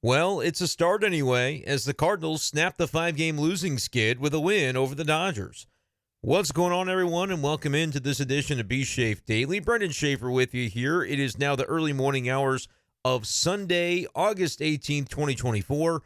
Well, it's a start anyway, as the Cardinals snap the 5-game losing skid with a win over the Dodgers. What's going on, everyone, and welcome into this edition of b-schaeff Daily. Brenden Schaeffer with you here. It is now the early morning hours of Sunday, August 18th, 2024.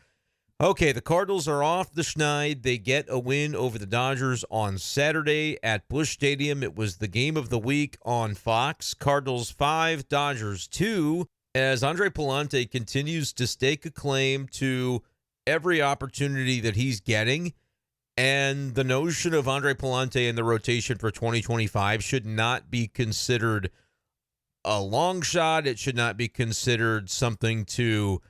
Okay, the Cardinals are off the schneid. They get a win over the Dodgers on Saturday at Busch Stadium. It was the game of the week on Fox. Cardinals 5, Dodgers 2. As Andre Pallante continues to stake a claim to every opportunity that he's getting, and the notion of Andre Palante in the rotation for 2025 should not be considered a long shot. It should not be considered something to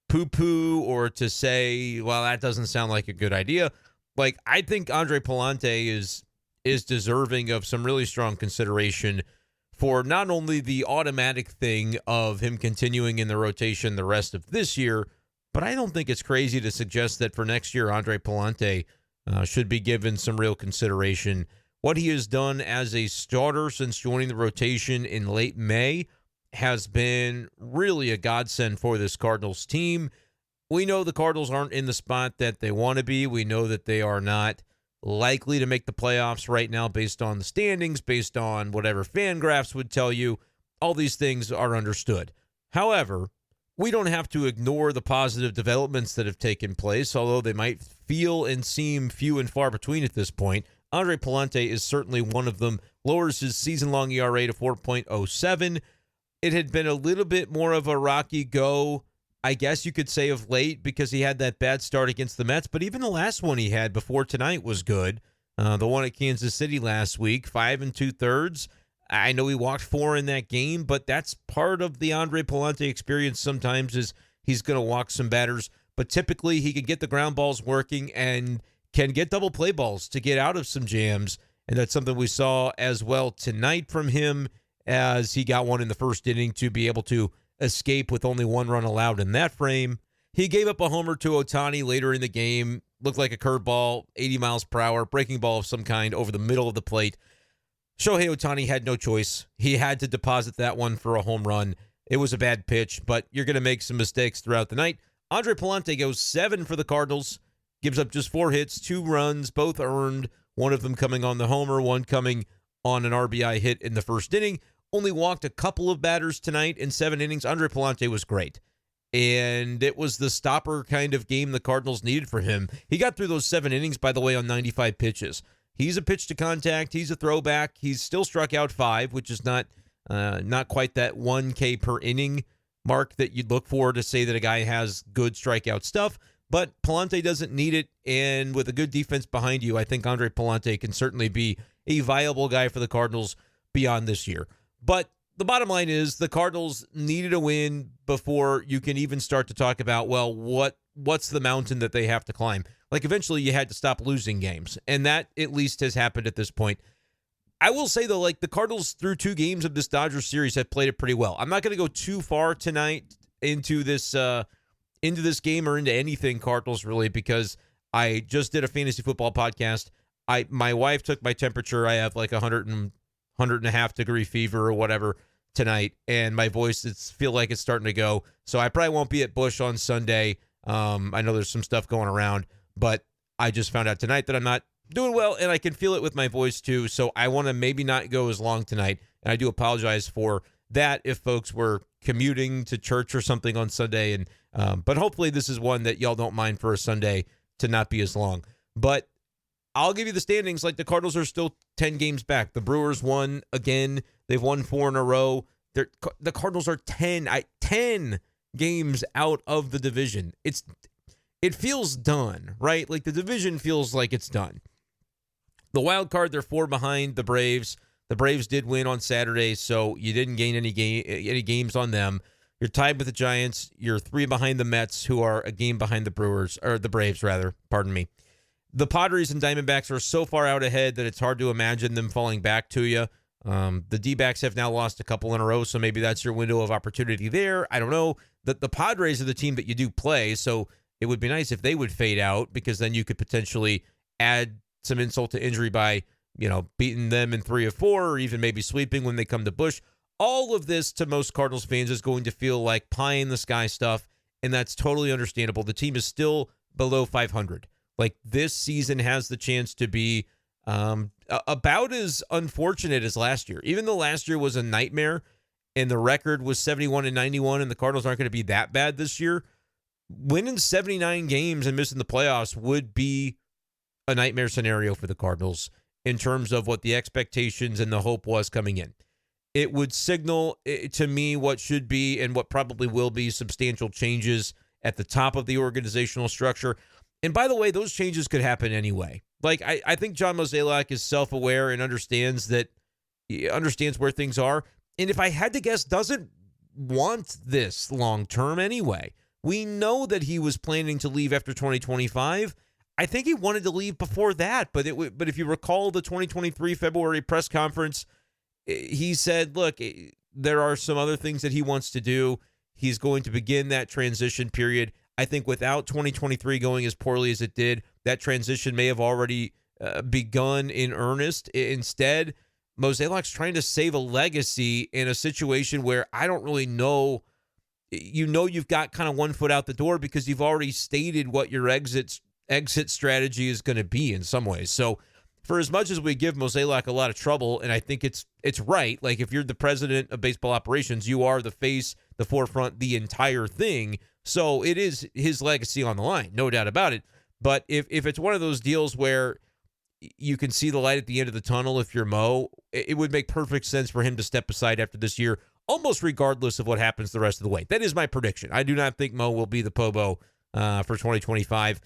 poo-poo or to say, well, that doesn't sound like a good idea. Like, I think Andre Palante is deserving of some really strong consideration for not only the automatic thing of him continuing in the rotation the rest of this year, but I don't think it's crazy to suggest that for next year, Andre Palante should be given some real consideration. What he has done as a starter since joining the rotation in late May has been really a godsend for this Cardinals team. We know the Cardinals aren't in the spot that they want to be. We know that they are not likely to make the playoffs right now based on the standings, based on whatever FanGraphs would tell you. All these things are understood. However, we don't have to ignore the positive developments that have taken place, although they might feel and seem few and far between at this point. Andre Palante is certainly one of them. Lowers his season-long ERA to 4.07. It had been a little bit more of a rocky go, I guess you could say, of late because he had that bad start against the Mets. But even the last one he had before tonight was good. The one at Kansas City last week, 5 2/3. I know he walked 4 in that game, but that's part of the Andre Palante experience sometimes is he's going to walk some batters. But typically he can get the ground balls working and can get double play balls to get out of some jams. And that's something we saw as well tonight from him as he got one in the first inning to be able to escape with only 1 run allowed in that frame. He gave up a homer to Ohtani later in the game. Looked like a curveball, 80 miles per hour, breaking ball of some kind over the middle of the plate. Shohei Ohtani had no choice. He had to deposit that one for a home run. It was a bad pitch, but you're going to make some mistakes throughout the night. Andre Palante goes 7 for the Cardinals, gives up just 4 hits, 2 runs, both earned, one of them coming on the homer, one coming on an RBI hit in the first inning. Only walked a couple of batters tonight in 7 innings. Andre Palante was great. And it was the stopper kind of game the Cardinals needed for him. He got through those 7 innings, by the way, on 95 pitches. He's a pitch to contact. He's a throwback. He's still struck out 5, which is not quite that 1K per inning mark that you'd look for to say that a guy has good strikeout stuff. But Palante doesn't need it. And with a good defense behind you, I think Andre Palante can certainly be a viable guy for the Cardinals beyond this year. But the bottom line is the Cardinals needed a win before you can even start to talk about, well, what's the mountain that they have to climb? Like, eventually you had to stop losing games, and that at least has happened at this point. I will say, though, like, the Cardinals through 2 games of this Dodgers series have played it pretty well. I'm not going to go too far tonight into this game or into anything Cardinals, really, because I just did a fantasy football podcast. My wife took my temperature. I have like 100.5 degree fever or whatever tonight, and my voice feel like it's starting to go. So I probably won't be at Busch on Sunday. I know there's some stuff going around, but I just found out tonight that I'm not doing well, and I can feel it with my voice too. So I want to maybe not go as long tonight, and I do apologize for that if folks were commuting to church or something on Sunday. And but hopefully this is one that y'all don't mind for a Sunday to not be as long. But I'll give you the standings. Like, the Cardinals are still 10 games back. The Brewers won again. They've won 4 in a row. The Cardinals are 10 games out of the division. It feels done, right? Like, the division feels like it's done. The wild card, they're 4 behind the Braves. The Braves did win on Saturday, so you didn't gain any games on them. You're tied with the Giants. You're 3 behind the Mets, who are a game behind the Braves, rather. Pardon me. The Padres and Diamondbacks are so far out ahead that it's hard to imagine them falling back to you. The D-backs have now lost a couple in a row, so maybe that's your window of opportunity there. I don't know. The Padres are the team that you do play, so it would be nice if they would fade out, because then you could potentially add some insult to injury by, beating them in 3 of 4, or even maybe sweeping when they come to Busch. All of this, to most Cardinals fans, is going to feel like pie-in-the-sky stuff, and that's totally understandable. The team is still below 500. Like, this season has the chance to be about as unfortunate as last year. Even though last year was a nightmare and the record was 71-91 and the Cardinals aren't going to be that bad this year, winning 79 games and missing the playoffs would be a nightmare scenario for the Cardinals in terms of what the expectations and the hope was coming in. It would signal to me what should be and what probably will be substantial changes at the top of the organizational structure. And by the way, those changes could happen anyway. Like, I think John Mozeliak is self-aware and understands where things are. And if I had to guess, doesn't want this long-term anyway. We know that he was planning to leave after 2025. I think he wanted to leave before that. But if you recall the 2023 February press conference, he said, look, there are some other things that he wants to do. He's going to begin that transition period. I think without 2023 going as poorly as it did, that transition may have already begun in earnest. Instead, Mozeliak's trying to save a legacy in a situation where I don't really know. You've got kind of one foot out the door because you've already stated what your exit strategy is going to be in some ways. So for as much as we give Mozeliak a lot of trouble, and I think it's right, like if you're the president of baseball operations, you are the face, the forefront, the entire thing. So it is his legacy on the line, no doubt about it. But if it's one of those deals where you can see the light at the end of the tunnel, if you're Mo, it would make perfect sense for him to step aside after this year, almost regardless of what happens the rest of the way. That is my prediction. I do not think Mo will be the Pobo for 2025,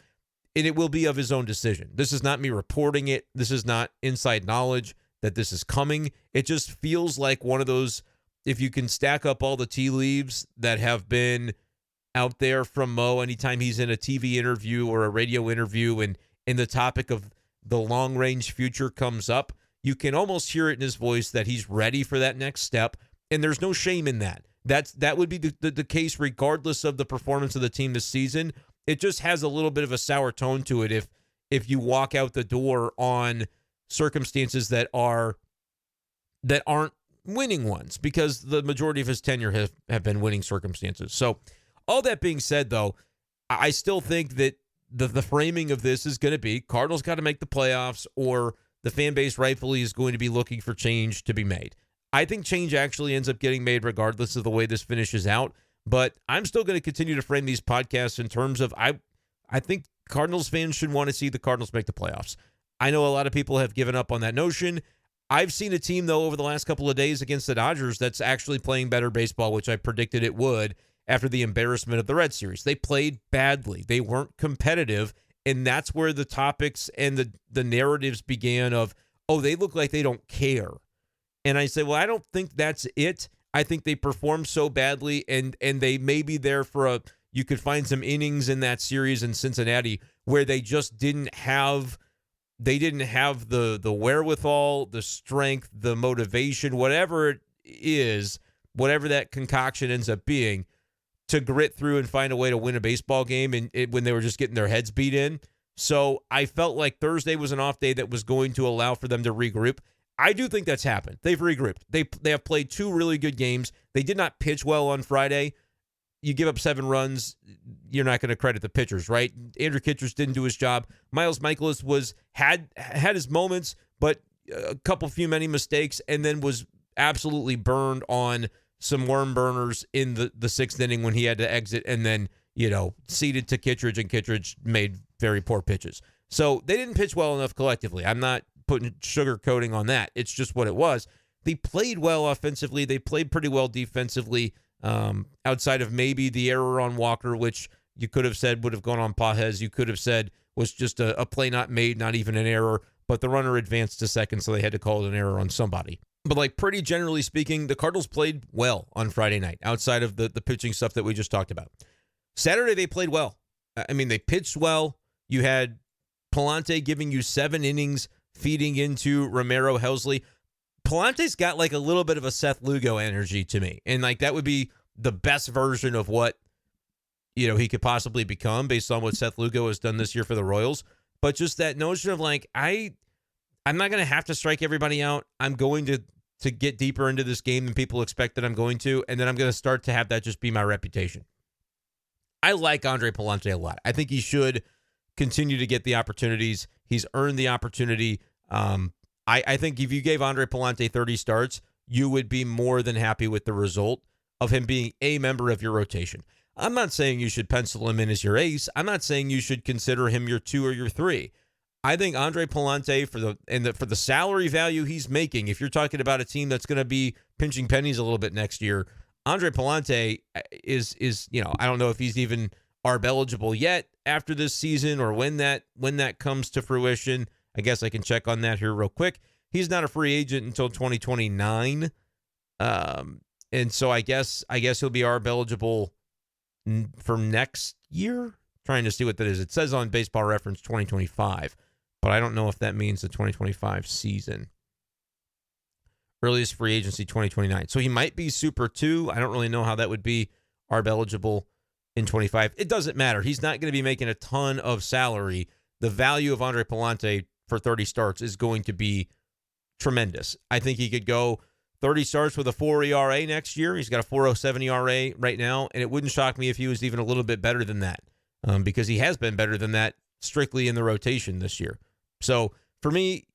and it will be of his own decision. This is not me reporting it. This is not inside knowledge that this is coming. It just feels like one of those, if you can stack up all the tea leaves that have been out there from Mo anytime he's in a TV interview or a radio interview and the topic of the long-range future comes up, you can almost hear it in his voice that he's ready for that next step, and there's no shame in that. That would be the case regardless of the performance of the team this season. It just has a little bit of a sour tone to it if you walk out the door on circumstances that aren't winning ones, because the majority of his tenure have been winning circumstances. So all that being said, though, I still think that the framing of this is going to be Cardinals got to make the playoffs, or the fan base rightfully is going to be looking for change to be made. I think change actually ends up getting made regardless of the way this finishes out, but I'm still going to continue to frame these podcasts in terms of I think Cardinals fans should want to see the Cardinals make the playoffs. I know a lot of people have given up on that notion. I've seen a team, though, over the last couple of days against the Dodgers that's actually playing better baseball, which I predicted it would after the embarrassment of the Red Series. They played badly. They weren't competitive, and that's where the topics and the narratives began of, oh, they look like they don't care. And I say, well, I don't think that's it. I think they performed so badly, and they may be there for you could find some innings in that series in Cincinnati where they just didn't have the wherewithal, the strength, the motivation, whatever it is, whatever that concoction ends up being, to grit through and find a way to win a baseball game when they were just getting their heads beat in. So I felt like Thursday was an off day that was going to allow for them to regroup. I do think that's happened. They've regrouped. They have played two really good games. They did not pitch well on Friday. You give up 7 runs, you're not going to credit the pitchers, right? Andrew Kittredge didn't do his job. Miles Michaelis had his moments, but a few many mistakes, and then was absolutely burned on some worm burners in the 6th inning when he had to exit, and then, ceded to Kittredge, and Kittredge made very poor pitches. So they didn't pitch well enough collectively. I'm not putting sugar coating on that. It's just what it was. They played well offensively. They played pretty well defensively, outside of maybe the error on Walker, which you could have said would have gone on Pajes. You could have said was just a play not made, not even an error, but the runner advanced to second, so they had to call it an error on somebody. But pretty generally speaking, the Cardinals played well on Friday night, outside of the pitching stuff that we just talked about. Saturday, they played well. I mean, they pitched well. You had Pallante giving you 7 innings, feeding into Romero Helsley. Palante's got a little bit of a Seth Lugo energy to me. And that would be the best version of what, he could possibly become based on what Seth Lugo has done this year for the Royals. But just that notion of I'm not going to have to strike everybody out. I'm going to get deeper into this game than people expect that I'm going to. And then I'm going to start to have that just be my reputation. I like Andre Pallante a lot. I think he should continue to get the opportunities. He's earned the opportunity. I think if you gave Andre Pallante 30 starts, you would be more than happy with the result of him being a member of your rotation. I'm not saying you should pencil him in as your ace. I'm not saying you should consider him your 2 or your 3. I think Andre Palante, for the salary value he's making, if you're talking about a team that's going to be pinching pennies a little bit next year, Andre Palante is I don't know if he's even ARB eligible yet after this season or when that comes to fruition. I guess I can check on that here real quick. He's not a free agent until 2029, and so I guess he'll be ARB eligible for next year. Trying to see what that is. It says on Baseball Reference 2025, but I don't know if that means the 2025 season. Earliest free agency 2029. So he might be Super 2. I don't really know how that would be ARB eligible in 25. It doesn't matter. He's not going to be making a ton of salary. The value of Andre Pallante for 30 starts is going to be tremendous. I think he could go 30 starts with a 4 ERA next year. He's got a 4.07 ERA right now, and it wouldn't shock me if he was even a little bit better than that, because he has been better than that strictly in the rotation this year. So for me,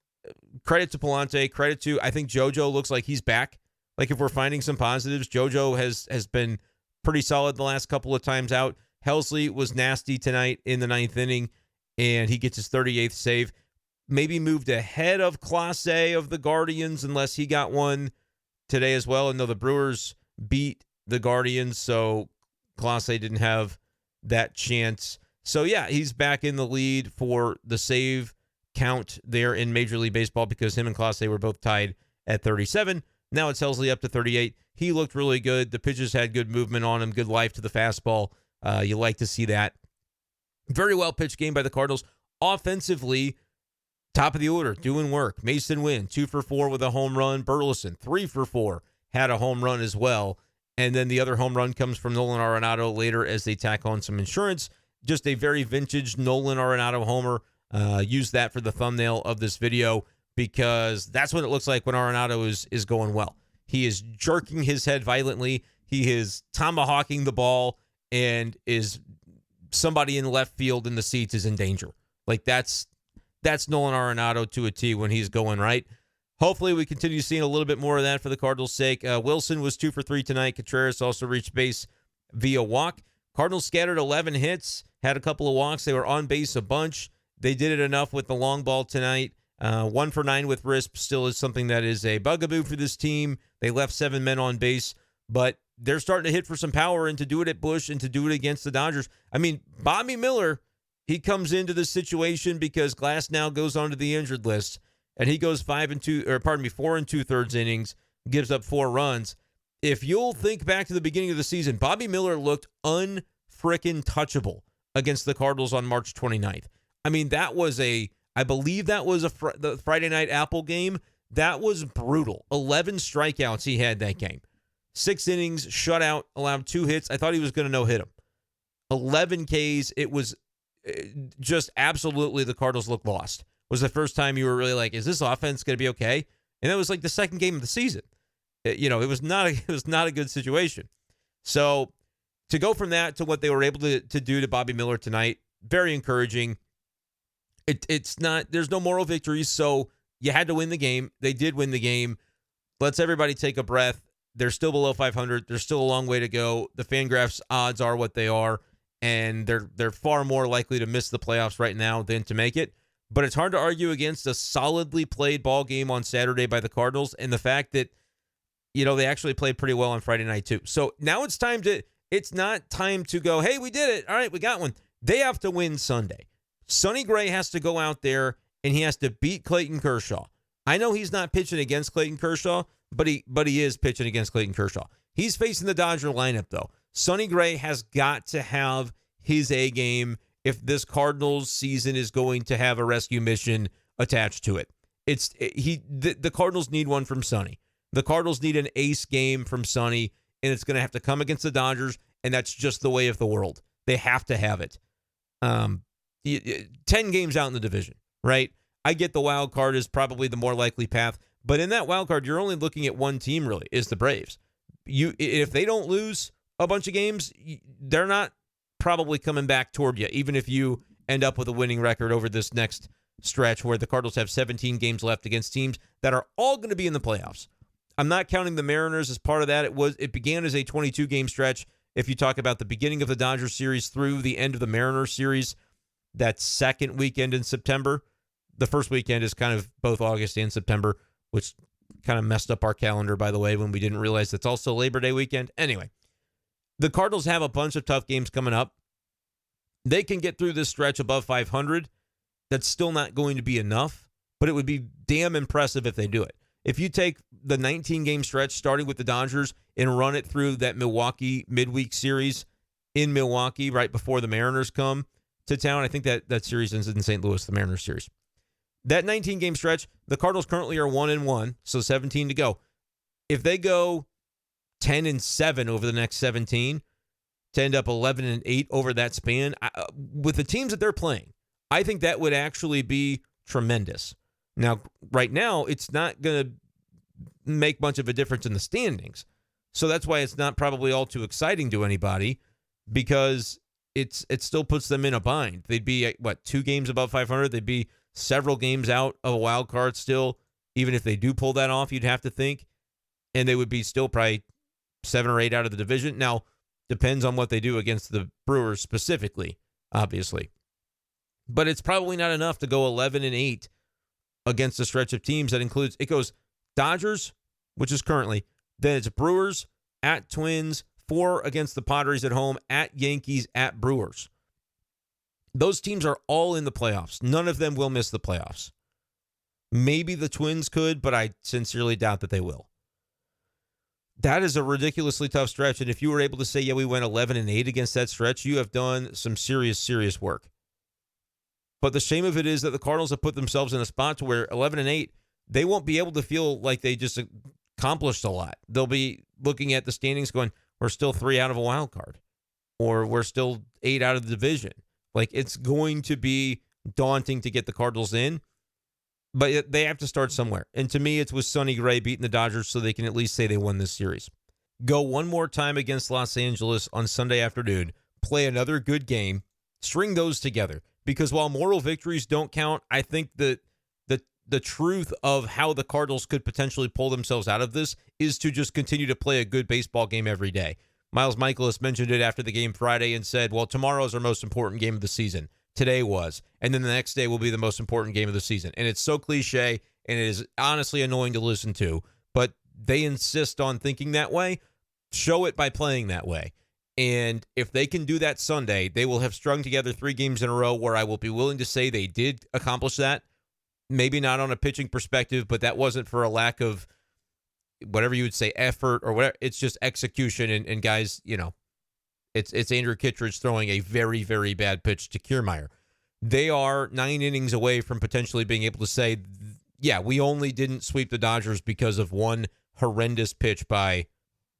credit to Pallante, credit to, I think JoJo looks like he's back. Like if we're finding some positives, JoJo has been pretty solid the last couple of times out. Helsley was nasty tonight in the 9th inning, and he gets his 38th save. Maybe moved ahead of Clase of the Guardians, unless he got one today as well. And though the Brewers beat the Guardians, so Clase didn't have that chance. So yeah, he's back in the lead for the save count there in Major League Baseball, because him and Clase were both tied at 37. Now it's Helsley up to 38. He looked really good. The pitches had good movement on him, good life to the fastball. You like to see that. Very well pitched game by the Cardinals. Offensively, top of the order, doing work. Mason Wynn, 2 for 4 with a home run. Burleson, 3 for 4, had a home run as well. And then the other home run comes from Nolan Arenado later as they tack on some insurance. Just a very vintage Nolan Arenado homer. Use that for the thumbnail of this video, because that's what it looks like when Arenado is going well. He is jerking his head violently. He is tomahawking the ball, and is somebody in left field in the seats is in danger. Like that's Nolan Arenado to a T when he's going right. Hopefully we continue seeing a little bit more of that for the Cardinals' sake. Wilson was 2 for 3 tonight. Contreras also reached base via walk. Cardinals scattered 11 hits, had a couple of walks. They were on base a bunch. They did it enough with the long ball tonight. 1 for 9 with RISP still is something that is a bugaboo for this team. They left 7 men on base, but they're starting to hit for some power, and to do it at Busch and to do it against the Dodgers. I mean, Bobby Miller, he comes into this situation because Glass now goes onto the injured list, and he goes 4 2/3 innings, gives up 4 runs. If you'll think back to the beginning of the season, Bobby Miller looked unfrickin' touchable against the Cardinals on March 29th. I mean, I believe that was the Friday night Apple game. That was brutal. 11 strikeouts he had that game. 6 innings, shutout, allowed 2 hits. I thought he was going to no-hit him. 11 Ks. It was just absolutely, the Cardinals looked lost. It was the first time you were really like, is this offense going to be okay? And that was like the second game of the season. It was not a good situation. So to go from that to what they were able to do to Bobby Miller tonight, very encouraging. It's not, there's no moral victories, so you had to win the game. They did win the game. Let's everybody take a breath. They're still below 500. There's still a long way to go. The Fangraphs odds are what they are, and they're far more likely to miss the playoffs right now than to make it. But it's hard to argue against a solidly played ball game on Saturday by the Cardinals, and the fact that, they actually played pretty well on Friday night too. So now it's not time to go, hey, we did it. All right, we got one. They have to win Sunday. Sonny Gray has to go out there, and he has to beat Clayton Kershaw. I know he's not pitching against Clayton Kershaw, but he is pitching against Clayton Kershaw. He's facing the Dodger lineup, though. Sonny Gray has got to have his A game if this Cardinals season is going to have a rescue mission attached to it. The Cardinals need one from Sonny. The Cardinals need an ace game from Sonny, and it's going to have to come against the Dodgers, and that's just the way of the world. They have to have it. 10 games out in the division, right? I get the wild card is probably the more likely path, but in that wild card, you're only looking at one team, really, is the Braves. If they don't lose a bunch of games, they're not probably coming back toward you, even if you end up with a winning record over this next stretch where the Cardinals have 17 games left against teams that are all going to be in the playoffs. I'm not counting the Mariners as part of that. It began as a 22-game stretch. If you talk about the beginning of the Dodgers series through the end of the Mariners series, that second weekend in September, the first weekend is kind of both August and September, which kind of messed up our calendar, by the way, when we didn't realize that's also Labor Day weekend. Anyway, the Cardinals have a bunch of tough games coming up. They can get through this stretch above 500. That's still not going to be enough, but it would be damn impressive if they do it. If you take the 19-game stretch starting with the Dodgers and run it through that Milwaukee midweek series in Milwaukee right before the Mariners come to town, I think that series ends in St. Louis, the Mariners series. That 19-game stretch, the Cardinals currently are 1-1, so 17 to go. If they go 10-7 over the next 17 to end up 11-8 over that span, with the teams that they're playing, I think that would actually be tremendous. Now, right now, it's not going to make much of a difference in the standings. So that's why it's not probably all too exciting to anybody, because it still puts them in a bind. They'd be, 2 games above 500? They'd be several games out of a wild card still. Even if they do pull that off, you'd have to think. And they would be still probably 7 or 8 out of the division. Now, depends on what they do against the Brewers specifically, obviously. But it's probably not enough to go 11-8 against a stretch of teams that includes, it goes Dodgers, which is currently, then it's Brewers, at Twins, 4 against the Padres at home, at Yankees, at Brewers. Those teams are all in the playoffs. None of them will miss the playoffs. Maybe the Twins could, but I sincerely doubt that they will. That is a ridiculously tough stretch, and if you were able to say, yeah, we went 11-8 against that stretch, you have done some serious, serious work. But the shame of it is that the Cardinals have put themselves in a spot to where 11-8, they won't be able to feel like they just accomplished a lot. They'll be looking at the standings going, we're still 3 out of a wild card, or we're still 8 out of the division. Like, it's going to be daunting to get the Cardinals in, but they have to start somewhere. And to me, it's with Sonny Gray beating the Dodgers so they can at least say they won this series. Go one more time against Los Angeles on Sunday afternoon, play another good game, string those together. Because while moral victories don't count, I think that the truth of how the Cardinals could potentially pull themselves out of this is to just continue to play a good baseball game every day. Miles Michaelis mentioned it after the game Friday and said, well, tomorrow's our most important game of the season. Today was. And then the next day will be the most important game of the season. And it's so cliche, and it is honestly annoying to listen to. But they insist on thinking that way. Show it by playing that way. And if they can do that Sunday, they will have strung together 3 games in a row where I will be willing to say they did accomplish that. Maybe not on a pitching perspective, but that wasn't for a lack of whatever you would say, effort or whatever. It's just execution. And guys, it's Andrew Kittredge throwing a very, very bad pitch to Kiermaier. They are 9 innings away from potentially being able to say, yeah, we only didn't sweep the Dodgers because of one horrendous pitch by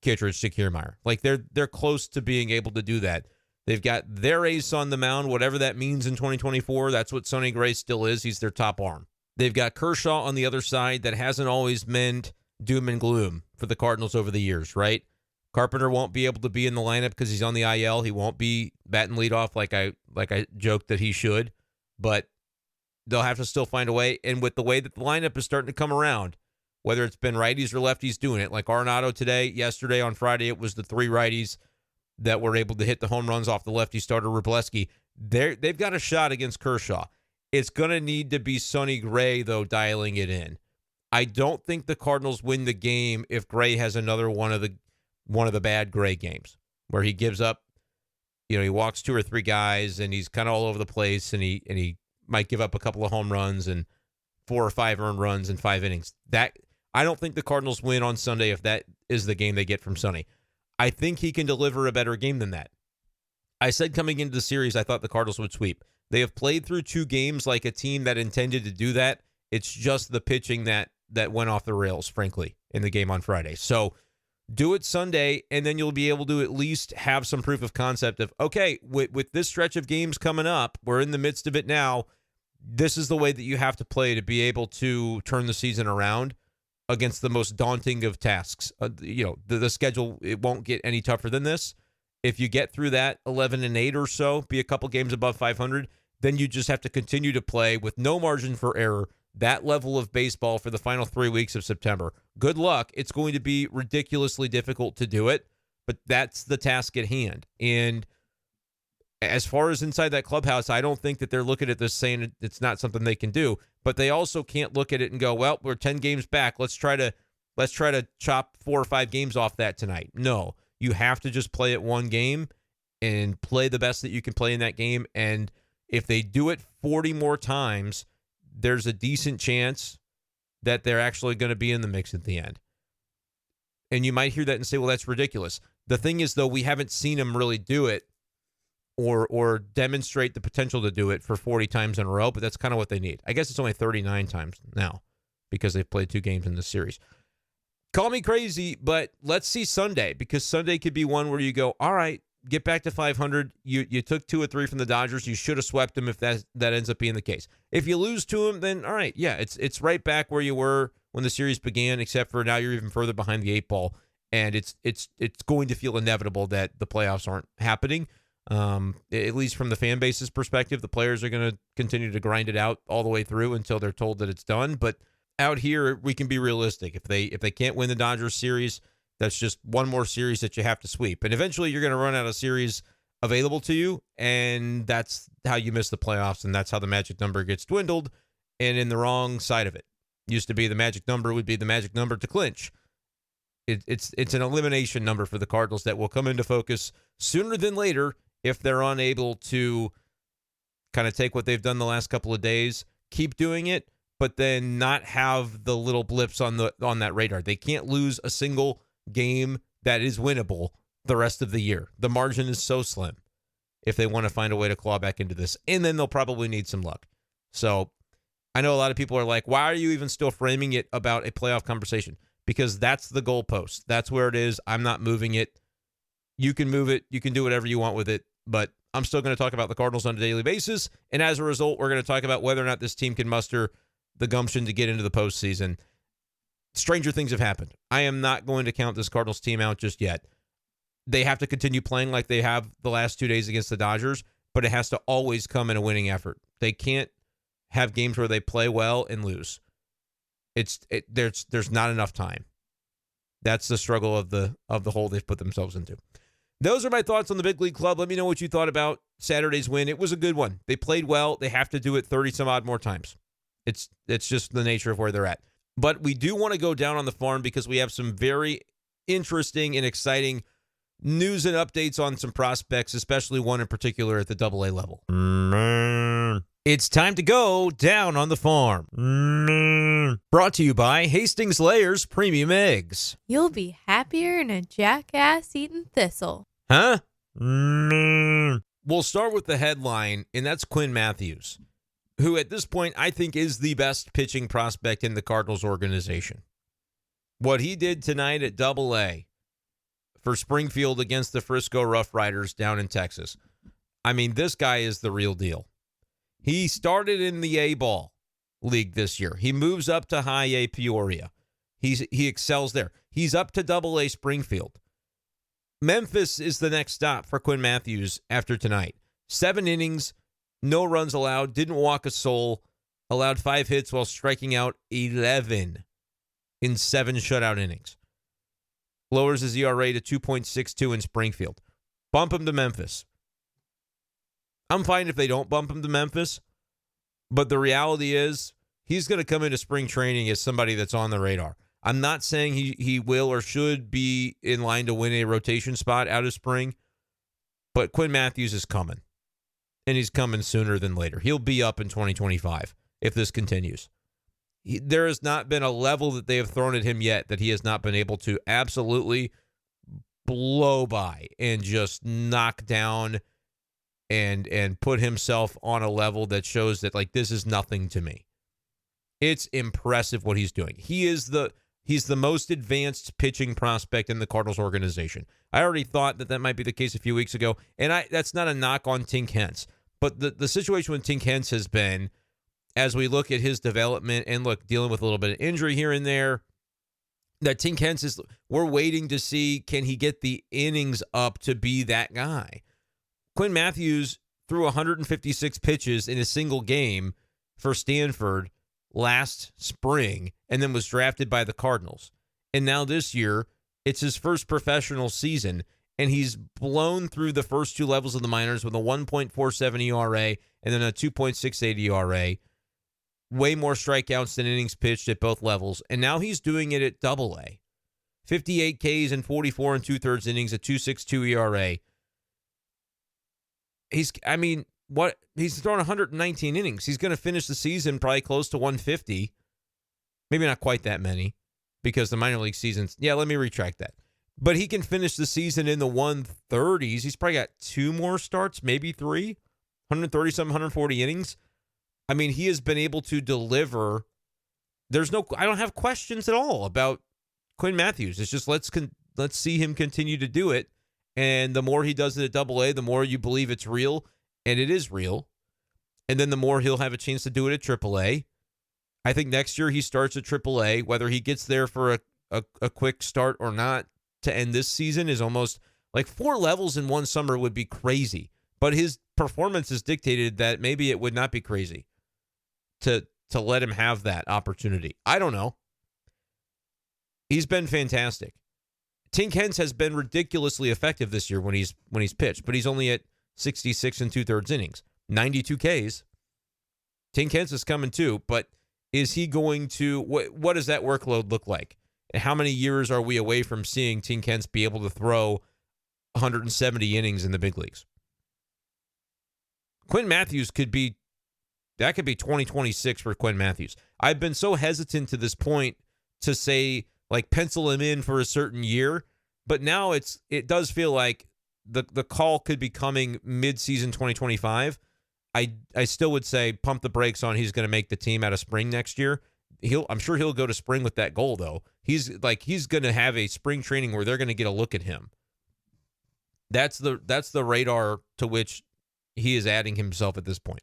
Kittredge to Kiermaier. Like, they're close to being able to do that. They've got their ace on the mound, whatever that means in 2024. That's what Sonny Gray still is. He's their top arm. They've got Kershaw on the other side. That hasn't always meant doom and gloom for the Cardinals over the years, right? Carpenter won't be able to be in the lineup because he's on the IL. He won't be batting leadoff like I joked that he should, but they'll have to still find a way. And with the way that the lineup is starting to come around, whether it's been righties or lefties doing it, like Arenado today, yesterday on Friday, it was the 3 righties that were able to hit the home runs off the lefty starter, Wroblewski. They've got a shot against Kershaw. It's going to need to be Sonny Gray, though, dialing it in. I don't think the Cardinals win the game if Gray has another one of the bad Gray games where he gives up, he walks 2 or 3 guys and he's kind of all over the place and he might give up a couple of home runs and 4 or 5 earned runs in 5 innings. That I don't think the Cardinals win on Sunday if that is the game they get from Sonny. I think he can deliver a better game than that. I said coming into the series, I thought the Cardinals would sweep. They have played through 2 games like a team that intended to do that. It's just the pitching that went off the rails, frankly, in the game on Friday. So do it Sunday, and then you'll be able to at least have some proof of concept of, okay, with this stretch of games coming up, we're in the midst of it now, this is the way that you have to play to be able to turn the season around against the most daunting of tasks. The schedule, it won't get any tougher than this. If you get through that 11-8 or so, be a couple games above 500, then you just have to continue to play with no margin for error that level of baseball for the final 3 weeks of September. Good luck. It's going to be ridiculously difficult to do it, but that's the task at hand. And as far as inside that clubhouse, I don't think that they're looking at this saying it's not something they can do, but they also can't look at it and go, well, we're 10 games back. Let's try to chop 4 or 5 games off that tonight. No, you have to just play it one game and play the best that you can play in that game. And if they do it 40 more times, there's a decent chance that they're actually going to be in the mix at the end. And you might hear that and say, well, that's ridiculous. The thing is, though, we haven't seen them really do it or demonstrate the potential to do it for 40 times in a row, but that's kind of what they need. I guess it's only 39 times now because they've played 2 games in this series. Call me crazy, but let's see Sunday, because Sunday could be one where you go, all right, get back to 500. You took 2 or 3 from the Dodgers. You should have swept them if that ends up being the case. If you lose to them, then all right, yeah, it's right back where you were when the series began, except for now you're even further behind the 8 ball, and it's going to feel inevitable that the playoffs aren't happening. At least from the fan base's perspective, the players are going to continue to grind it out all the way through until they're told that it's done. But out here, we can be realistic. If they can't win the Dodgers series, that's just one more series that you have to sweep. And eventually you're going to run out of series available to you, and that's how you miss the playoffs, and that's how the magic number gets dwindled and in the wrong side of it. Used to be the magic number would be the magic number to clinch. It's an elimination number for the Cardinals that will come into focus sooner than later if they're unable to kind of take what they've done the last couple of days, keep doing it, but then not have the little blips on that radar. They can't lose a single game that is winnable the rest of the year. The margin is so slim if they want to find a way to claw back into this, and then they'll probably need some luck. So I know a lot of people are like, why are you even still framing it about a playoff conversation? Because that's the goalpost. That's where it is. I'm not moving it. You can move it. You can do whatever you want with it. But I'm still going to talk about the Cardinals on a daily basis. And as a result, we're going to talk about whether or not this team can muster the gumption to get into the postseason. Stranger things have happened. I am not going to count this Cardinals team out just yet. They have to continue playing like they have the last 2 days against the Dodgers, but it has to always come in a winning effort. They can't have games where they play well and lose. There's not enough time. That's the struggle of the hole they've put themselves into. Those are my thoughts on the Big League Club. Let me know what you thought about Saturday's win. It was a good one. They played well. They have to do it 30-some-odd more times. It's just the nature of where they're at. But we do want to go down on the farm because we have some very interesting and exciting news and updates on some prospects, especially one in particular at the AA level. It's time to go down on the farm. Brought to you by Hastings Layers Premium Eggs. You'll be happier than a jackass eating thistle. Huh? We'll start with the headline, and that's Quinn Mathews, who at this point I think is the best pitching prospect in the Cardinals organization. What he did tonight at AA for Springfield against the Frisco Rough Riders down in Texas. I mean, this guy is the real deal. He started in the A-ball league this year. He moves up to high A Peoria. He excels there. He's up to AA Springfield. Memphis is the next stop for Quinn Mathews after tonight. 7 innings, no runs allowed, didn't walk a soul, allowed 5 hits while striking out 11 in 7 shutout innings. Lowers his ERA to 2.62 in Springfield. Bump him to Memphis. I'm fine if they don't bump him to Memphis, but the reality is he's going to come into spring training as somebody that's on the radar. I'm not saying he will or should be in line to win a rotation spot out of spring, but Quinn Mathews is coming, and he's coming sooner than later. He'll be up in 2025 if this continues. There has not been a level that they have thrown at him yet that he has not been able to absolutely blow by and just knock down and put himself on a level that shows that, like, this is nothing to me. It's impressive what he's doing. He's the most advanced pitching prospect in the Cardinals organization. I already thought that might be the case a few weeks ago, and that's not a knock on Tink Hence. But the situation with Tink Hence has been, as we look at his development and dealing with a little bit of injury here and there, that Tink Hence is, we're waiting to see, can he get the innings up to be that guy? Quinn Matthews threw 156 pitches in a single game for Stanford last spring and then was drafted by the Cardinals. And now this year, it's his first professional season, and he's blown through the first two levels of the minors with a 1.47 ERA and then a 2.68 ERA. Way more strikeouts than innings pitched at both levels. And now he's doing it at Double-A. 58 Ks and 44 and two-thirds innings, a 2.62 ERA. He's thrown 119 innings. He's going to finish the season probably close to 150. Maybe not quite that many because the minor league seasons. Yeah, let me retract that. But he can finish the season in the 130s. He's probably got two more starts, maybe three. 130-something, 140 innings. I mean, he has been able to deliver. I don't have questions at all about Quinn Matthews. It's just let's see him continue to do it. And the more he does it at Double-A, the more you believe it's real, and it is real. And then the more he'll have a chance to do it at Triple-A. I think next year he starts at Triple-A. Whether he gets there for a quick start or not to end this season is almost like 4 levels in one summer would be crazy. But his performance has dictated that maybe it would not be crazy to let him have that opportunity. I don't know. He's been fantastic. Tink Hence has been ridiculously effective this year when he's pitched, but he's only at 66 and two-thirds innings, 92 Ks. Tink Hence is coming too, but is he going to, what does that workload look like? How many years are we away from seeing Tink Hence be able to throw 170 innings in the big leagues? Quinn Matthews could be 2026 for Quinn Matthews. I've been so hesitant to this point to say, like, pencil him in for a certain year, but now it does feel like the call could be coming mid-season 2025. I still would say pump the brakes on he's going to make the team out of spring next year. I'm sure he'll go to spring with that goal, though. He's going to have a spring training where they're going to get a look at him. That's the radar to which he is adding himself at this point,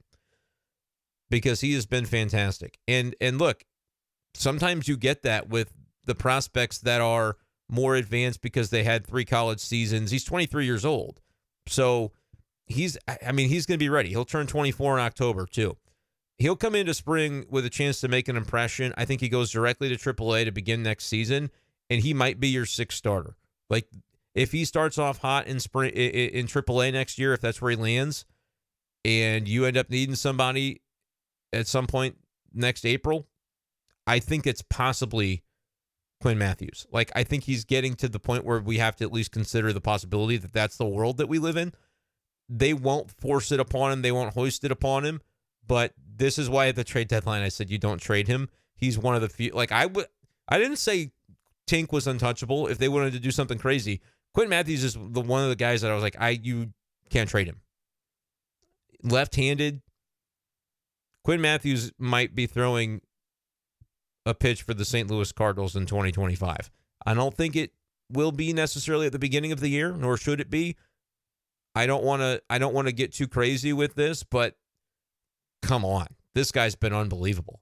because he has been fantastic. And look, sometimes you get that with the prospects that are more advanced because they had 3 college seasons. He's 23 years old. So he's going to be ready. He'll turn 24 in October too. He'll come into spring with a chance to make an impression. I think he goes directly to Triple-A to begin next season, and he might be your 6th starter. Like, if he starts off hot in spring in Triple-A next year, if that's where he lands, and you end up needing somebody at some point next April, I think it's possibly Quinn Matthews. Like, I think he's getting to the point where we have to at least consider the possibility that that's the world that we live in. They won't force it upon him. They won't hoist it upon him. But this is why at the trade deadline I said you don't trade him. He's one of the few. Like, I didn't say Tink was untouchable if they wanted to do something crazy. Quinn Matthews is one of the guys that I was like, you can't trade him. Left-handed. Quinn Matthews might be throwing a pitch for the St. Louis Cardinals in 2025. I don't think it will be necessarily at the beginning of the year, nor should it be. I don't want to get too crazy with this, but come on. This guy's been unbelievable.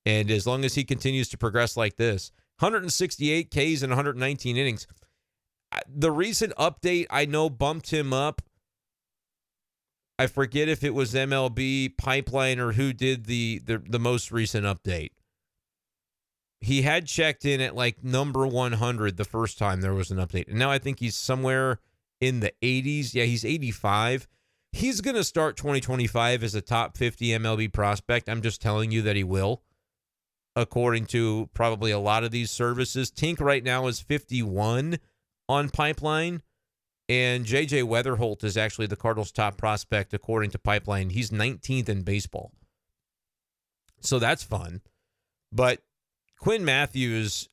And as long as he continues to progress like this, 168 Ks and 119 innings. The recent update I know bumped him up. I forget if it was MLB Pipeline or who did the most recent update. He had checked in at like number 100 the first time there was an update. And now I think he's somewhere in the 80s. Yeah, he's 85. He's going to start 2025 as a top 50 MLB prospect. I'm just telling you that he will, according to probably a lot of these services. Tink right now is 51 on Pipeline, and J.J. Weatherholt is actually the Cardinals' top prospect, according to Pipeline. He's 19th in baseball. So that's fun. But Quinn Matthews,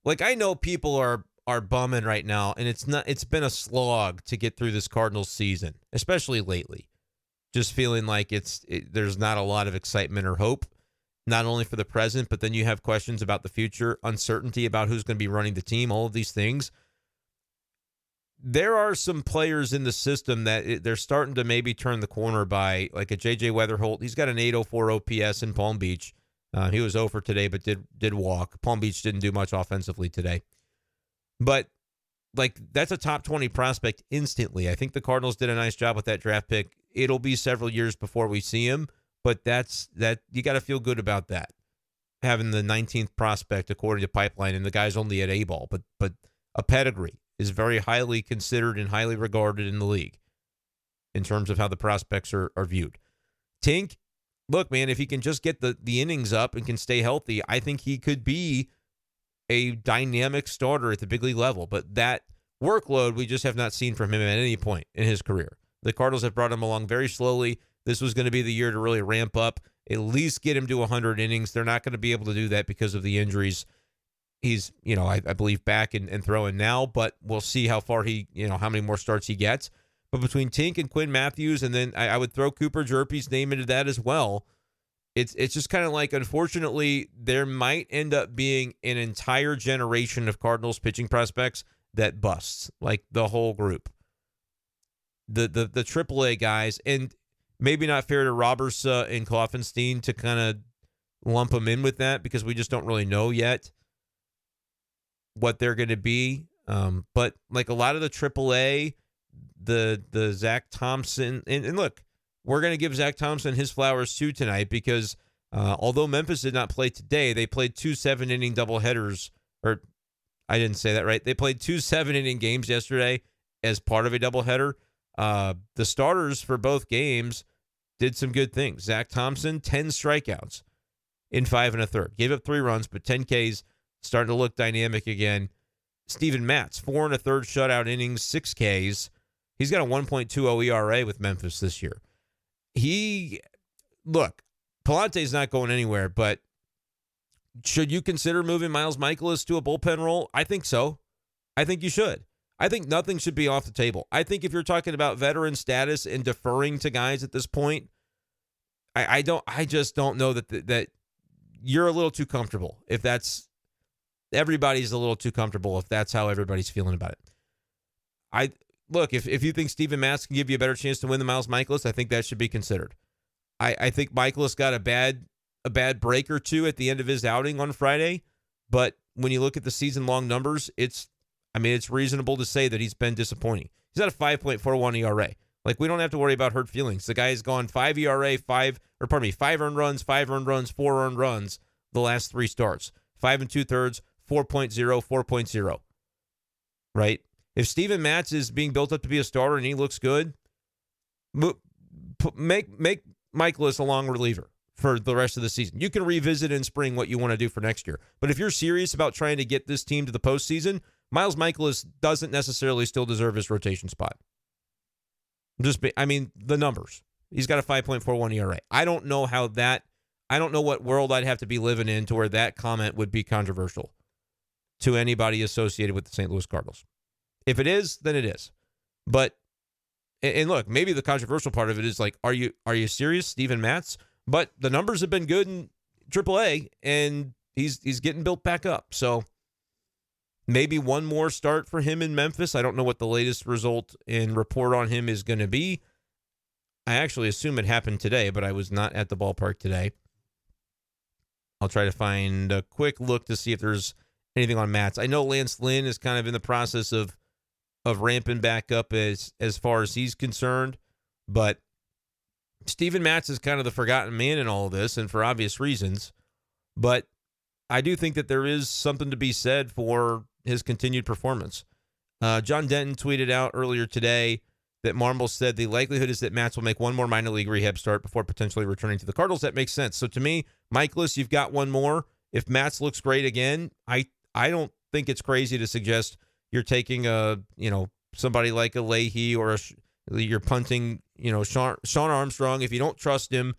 like, I know people are bumming right now, and it's been a slog to get through this Cardinals season, especially lately. Just feeling like there's not a lot of excitement or hope, not only for the present, but then you have questions about the future, uncertainty about who's going to be running the team, all of these things. There are some players in the system that they're starting to maybe turn the corner by, like a J.J. Weatherholt. He's got an 804 OPS in Palm Beach. He was 0 for today, but did walk. Palm Beach didn't do much offensively today. But, that's a top 20 prospect instantly. I think the Cardinals did a nice job with that draft pick. It'll be several years before we see him, but you got to feel good about that. Having the 19th prospect according to Pipeline, and the guy's only at A-ball, but a pedigree is very highly considered and highly regarded in the league in terms of how the prospects are viewed. Tink, look, man, if he can just get the innings up and can stay healthy, I think he could be a dynamic starter at the big league level. But that workload we just have not seen from him at any point in his career. The Cardinals have brought him along very slowly. This was going to be the year to really ramp up, at least get him to 100 innings. They're not going to be able to do that because of the injuries. He's, I believe, back and throwing now, but we'll see how far how many more starts he gets. But between Tink and Quinn Mathews, and then I would throw Cooper Jerpy's name into that as well, it's just kind of unfortunately, there might end up being an entire generation of Cardinals pitching prospects that busts, the whole group. The AAA guys, and maybe not fair to Roberts and Kloffenstein to kind of lump them in with that because we just don't really know yet what they're going to be. But a lot of the AAA, the Zach Thompson, and look, we're going to give Zach Thompson his flowers too tonight because although Memphis did not play today, they played 2 7-inning doubleheaders. Or I didn't say that right. They played 2 7-inning games yesterday as part of a doubleheader. The starters for both games did some good things. Zach Thompson, 10 strikeouts in 5 1/3. Gave up 3 runs, but 10 Ks, starting to look dynamic again. Steven Matz, 4 1/3 shutout innings, 6 Ks. He's got a 1.20 ERA with Memphis this year. Palante's not going anywhere, but should you consider moving Miles Mikolas to a bullpen role? I think so. I think you should. I think nothing should be off the table. I think if you're talking about veteran status and deferring to guys at this point, I just don't know that you're a little too comfortable. Everybody's a little too comfortable if that's how everybody's feeling about it. If you think Steven Matz can give you a better chance to win than Miles Mikolas, I think that should be considered. I think Mikolas got a bad break or two at the end of his outing on Friday, but when you look at the season-long numbers, it's reasonable to say that he's been disappointing. He's at a 5.41 ERA. We don't have to worry about hurt feelings. The guy's gone 5 ERA, 5 earned runs, 4 earned runs the last 3 starts. 5 2/3, 4.0, 4.0. Right? If Steven Matz is being built up to be a starter and he looks good, make Mikolas a long reliever for the rest of the season. You can revisit in spring what you want to do for next year. But if you're serious about trying to get this team to the postseason, Miles Mikolas doesn't necessarily still deserve his rotation spot. The numbers. He's got a 5.41 ERA. I don't know what world I'd have to be living in to where that comment would be controversial to anybody associated with the St. Louis Cardinals. If it is, then it is. But, and look, maybe the controversial part of it is are you serious, Steven Matz? But the numbers have been good in AAA, and he's getting built back up. So maybe one more start for him in Memphis. I don't know what the latest result and report on him is going to be. I actually assume it happened today, but I was not at the ballpark today. I'll try to find a quick look to see if there's anything on Matz. I know Lance Lynn is kind of in the process of ramping back up as far as he's concerned, but Steven Matz is kind of the forgotten man in all of this, and for obvious reasons. But I do think that there is something to be said for his continued performance. John Denton tweeted out earlier today that Marmol said the likelihood is that Matz will make one more minor league rehab start before potentially returning to the Cardinals. That makes sense. So to me, Mikolas, you've got one more. If Matz looks great again, I don't think it's crazy to suggest you're taking somebody like a Leahy or you're punting, Sean Armstrong. If you don't trust him,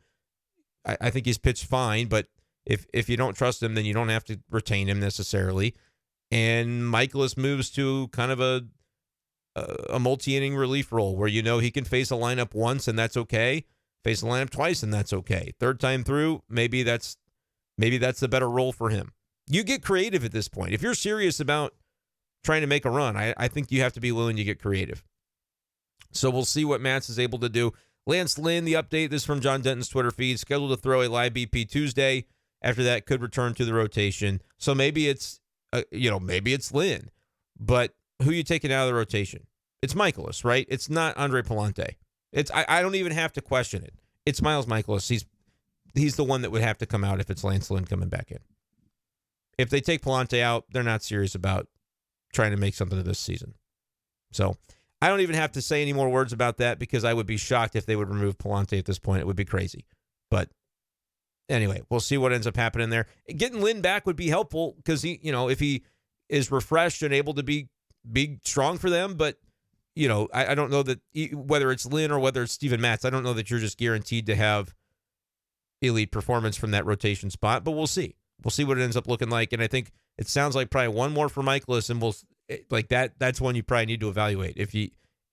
I think he's pitched fine, but if you don't trust him, then you don't have to retain him necessarily. And Mikolas moves to kind of a multi-inning relief role where he can face a lineup once and that's okay. Face a lineup twice and that's okay. Third time through, maybe that's the better role for him. You get creative at this point. If you're serious about trying to make a run, I think you have to be willing to get creative. So we'll see what Matz is able to do. Lance Lynn, the update, this is from John Denton's Twitter feed, scheduled to throw a live BP Tuesday. after that could return to the rotation. So maybe it's, maybe it's Lynn. But who are you taking out of the rotation? It's Michaelis, right? It's not Andre Pallante. I don't even have to question it. It's Miles Michaelis. He's the one that would have to come out if it's Lance Lynn coming back in. If they take Palante out, they're not serious about trying to make something of this season. So I don't even have to say any more words about that because I would be shocked if they would remove Palante at this point. It would be crazy. But anyway, we'll see what ends up happening there. Getting Lynn back would be helpful because if he is refreshed and able to be strong for them. But I don't know that whether it's Lynn or whether it's Steven Matz, I don't know that you're just guaranteed to have elite performance from that rotation spot. But we'll see. We'll see what it ends up looking like. And I think it sounds like probably one more for Michaelis, and we'll like that. That's one you probably need to evaluate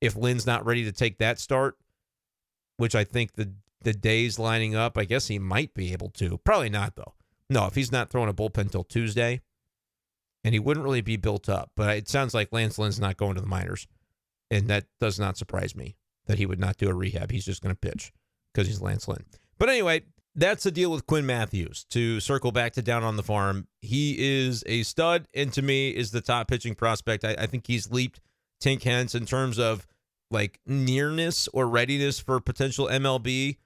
if Lynn's not ready to take that start, which I think the days lining up, I guess he might be able to. Probably not though. No, if he's not throwing a bullpen till Tuesday, and he wouldn't really be built up. But it sounds like Lance Lynn's not going to the minors, and that does not surprise me that he would not do a rehab. He's just going to pitch because he's Lance Lynn. But anyway, that's the deal with Quinn Mathews. To circle back to down on the farm, he is a stud, and to me is the top pitching prospect. I think he's leaped Tink Hence in terms of like nearness or readiness for potential MLB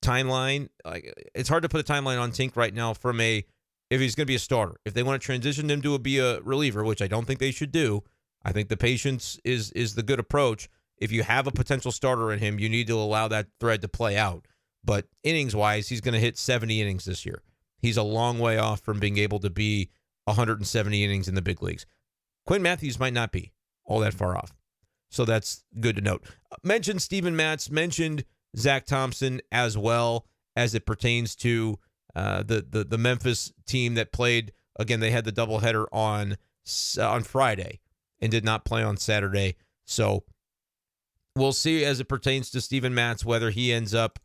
timeline. Like, it's hard to put a timeline on Tink right now from if he's going to be a starter. If they want to transition him to be a reliever, which I don't think they should do, I think the patience is the good approach. If you have a potential starter in him, you need to allow that thread to play out. But innings-wise, he's going to hit 70 innings this year. He's a long way off from being able to be 170 innings in the big leagues. Quinn Matthews might not be all that far off. So that's good to note. Mentioned Steven Matz, mentioned Zach Thompson as well as it pertains to the Memphis team that played. Again, they had the doubleheader on Friday and did not play on Saturday. So we'll see as it pertains to Steven Matz whether he ends up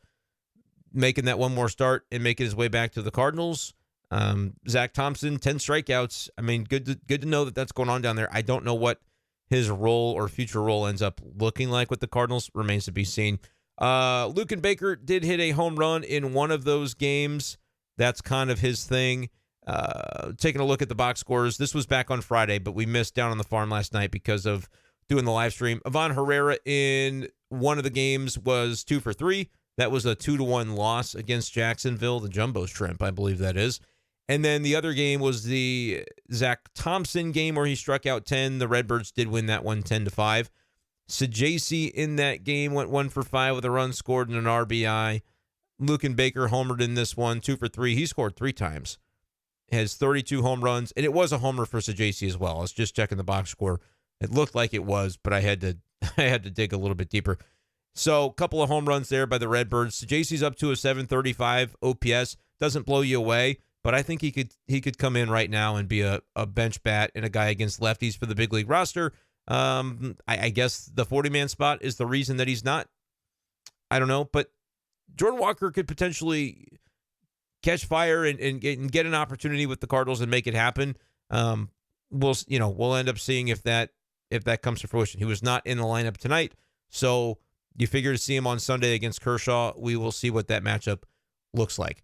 making that one more start and making his way back to the Cardinals. Zach Thompson, 10 strikeouts. I mean, good to know that that's going on down there. I don't know what his role or future role ends up looking like with the Cardinals. Remains to be seen. Luken Baker did hit a home run in one of those games. That's kind of his thing. Taking a look at the box scores, this was back on Friday, but we missed down on the farm last night because of doing the live stream. Ivan Herrera in one of the games was 2 for 3. That was a 2-1 loss against Jacksonville, the Jumbo Shrimp, I believe that is. And then the other game was the Zach Thompson game where he struck out 10. The Redbirds did win that one 10-5. Sajacy in that game went 1 for 5 with a run scored and an RBI. Luken Baker homered in this one, 2 for 3. He scored 3 times. Has 32 home runs, and it was a homer for Sajacy as well. I was just checking the box score. It looked like it was, but I had to dig a little bit deeper. So a couple of home runs there by the Redbirds. Sajacy's up to a 735 OPS. Doesn't blow you away, but I think he could come in right now and be a bench bat and a guy against lefties for the big league roster. I guess the 40-man spot is the reason that he's not. I don't know, but Jordan Walker could potentially catch fire and get an opportunity with the Cardinals and make it happen. We'll end up seeing if that comes to fruition. He was not in the lineup tonight, so you figure to see him on Sunday against Kershaw. We will see what that matchup looks like.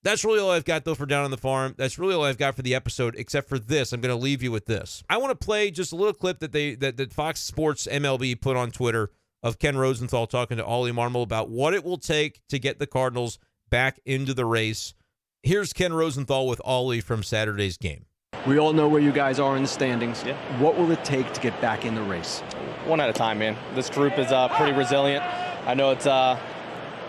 That's really all I've got, though, for Down on the Farm. That's really all I've got for the episode, except for this. I'm going to leave you with this. I want to play just a little clip that Fox Sports MLB put on Twitter of Ken Rosenthal talking to Ollie Marmol about what it will take to get the Cardinals back into the race. Here's Ken Rosenthal with Ollie from Saturday's game. We all know where you guys are in the standings. Yeah. What will it take to get back in the race? One at a time, man. This group is pretty resilient. I know it's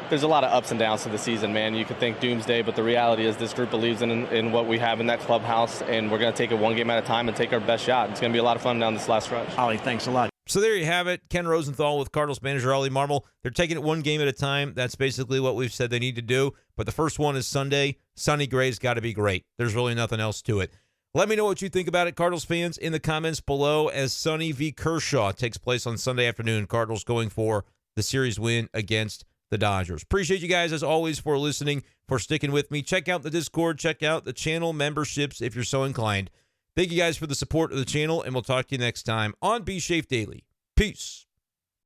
there's a lot of ups and downs to the season, man. You could think doomsday, but the reality is this group believes in what we have in that clubhouse, and we're going to take it one game at a time and take our best shot. It's going to be a lot of fun down this last stretch. Ollie, thanks a lot. So there you have it. Ken Rosenthal with Cardinals manager Ollie Marmol. They're taking it one game at a time. That's basically what we've said they need to do. But the first one is Sunday. Sonny Gray's got to be great. There's really nothing else to it. Let me know what you think about it, Cardinals fans, in the comments below as Sonny v. Kershaw takes place on Sunday afternoon. Cardinals going for the series win against the Dodgers. Appreciate you guys, as always, for listening, for sticking with me. Check out the Discord. Check out the channel memberships if you're so inclined. Thank you guys for the support of the channel, and we'll talk to you next time on B-Schaeff Daily. Peace.